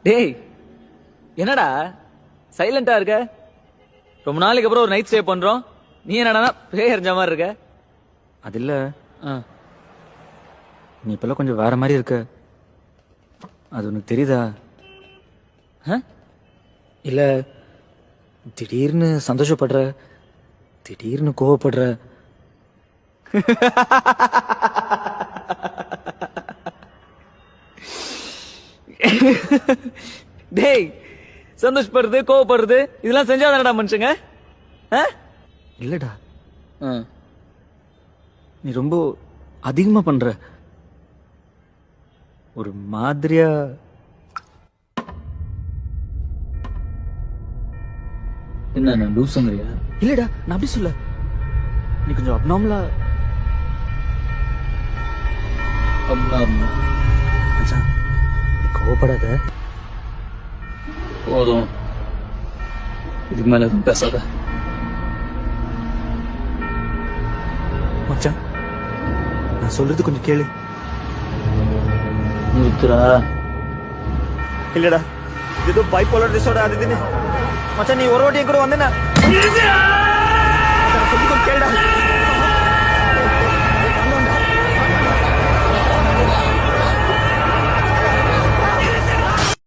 டேய் என்னடா சைலண்டா இருக்க? ரொம்ப நாளைக்கு அப்புறம் ஒரு நைட் ஸ்டே பண்றோம், நீ என்னடா பேய் அறிஞ்ச மாதிரி இருக்க? அது இல்ல, நீ இப்பெல்லாம் கொஞ்சம் வேற மாதிரி இருக்க. அது உனக்கு தெரியுதா? இல்ல, திடீர்னு சந்தோஷப்படுற, திடீர்னு கோவப்படுற. டேய் சந்தோஷப்படுறது கோவப்படுறது இதெல்லாம் செஞ்சாதானடா மனுஷங்க? இல்லடா, நீ ரொம்ப அதிகமா பண்ற. ஒரு மாதிரியா என்ன லூசுங்கறியா? இல்லடா, நான் அப்படி சொல்ல. நீ கொஞ்சம் அப்நார்மலா. மச்சான், நீ கோவப்படாத. போதும், இதுக்கு மேல எதுவும் பேசாத. மச்சான், நான் சொல்றது கொஞ்சம் கேளு. நிறுத்துறா. இல்லடா, ஏதோ பைப்போலர் டிசார்டர் அது இதுன்னு. மச்சான், நீ ஒரு வாட்டி என் கூட வந்தேன்னா சொல்லி கொஞ்சம் கேளுடா.